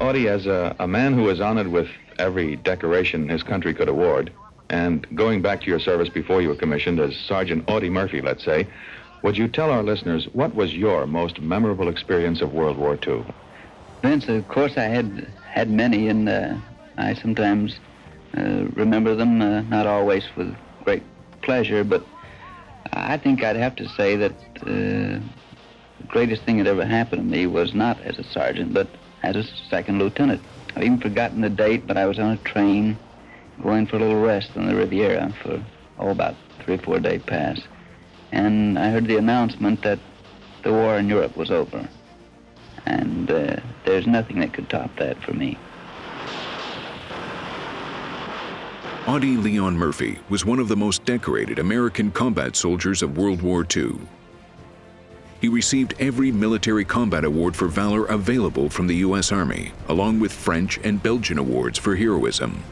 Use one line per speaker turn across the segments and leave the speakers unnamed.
Audie, as a man who was honored with every decoration his country could award, and going back to your service before you were commissioned as Sergeant Audie Murphy, let's say, would you tell our listeners what was your most memorable experience of World War II?
Vince, of course I had many, and I sometimes remember them, not always with great pleasure, but I think I'd have to say that the greatest thing that ever happened to me was not as a sergeant, but as a second lieutenant. I've even forgotten the date, but I was on a train going for a little rest on the Riviera for, about 3 or 4 day pass. And I heard the announcement that the war in Europe was over. And there's nothing that could top that for me.
Audie Leon Murphy was one of the most decorated American combat soldiers of World War II. He received every military combat award for valor available from the U.S. Army, along with French and Belgian awards for heroism.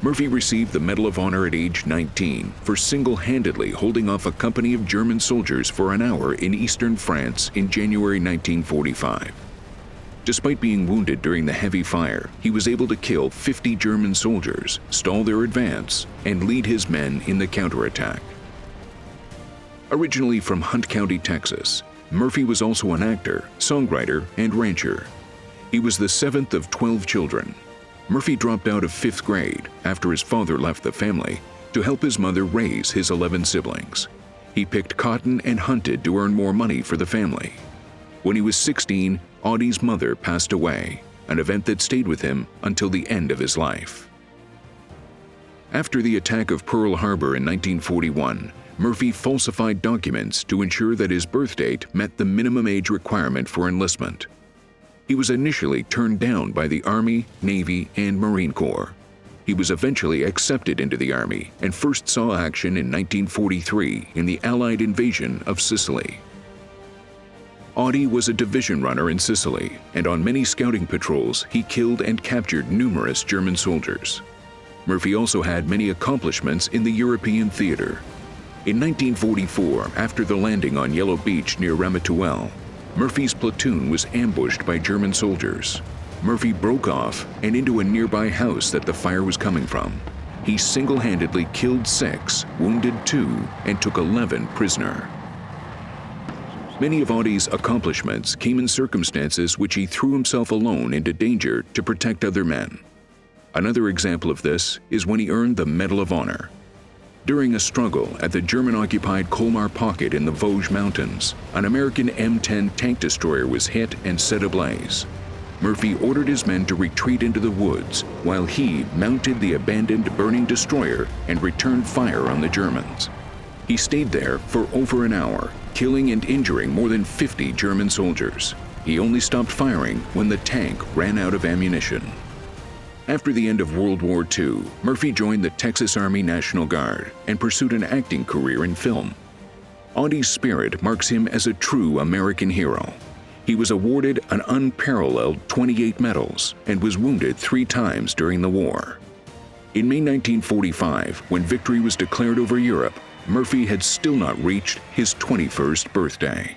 Murphy received the Medal of Honor at age 19 for single-handedly holding off a company of German soldiers for an hour in eastern France in January 1945. Despite being wounded during the heavy fire, he was able to kill 50 German soldiers, stall their advance, and lead his men in the counterattack. Originally from Hunt County, Texas, Murphy was also an actor, songwriter, and rancher. He was the 7th of 12 children. Murphy dropped out of 5th grade after his father left the family to help his mother raise his 11 siblings. He picked cotton and hunted to earn more money for the family. When he was 16, Audie's mother passed away, an event that stayed with him until the end of his life. After the attack of Pearl Harbor in 1941, Murphy falsified documents to ensure that his birth date met the minimum age requirement for enlistment. He was initially turned down by the Army, Navy, and Marine Corps. He was eventually accepted into the Army and first saw action in 1943 in the Allied invasion of Sicily. Audie was a division runner in Sicily, and on many scouting patrols, he killed and captured numerous German soldiers. Murphy also had many accomplishments in the European theater. In 1944, after the landing on Yellow Beach near Ramatuelle, Murphy's platoon was ambushed by German soldiers. Murphy broke off and into a nearby house that the fire was coming from. He single-handedly killed 6, wounded 2, and took 11 prisoner. Many of Audie's accomplishments came in circumstances which he threw himself alone into danger to protect other men. Another example of this is when he earned the Medal of Honor. During a struggle at the German-occupied Colmar Pocket in the Vosges Mountains, an American M10 tank destroyer was hit and set ablaze. Murphy ordered his men to retreat into the woods while he mounted the abandoned burning destroyer and returned fire on the Germans. He stayed there for over an hour, killing and injuring more than 50 German soldiers. He only stopped firing when the tank ran out of ammunition. After the end of World War II, Murphy joined the Texas Army National Guard and pursued an acting career in film. Audie's spirit marks him as a true American hero. He was awarded an unparalleled 28 medals and was wounded 3 times during the war. In May 1945, when victory was declared over Europe, Murphy had still not reached his 21st birthday.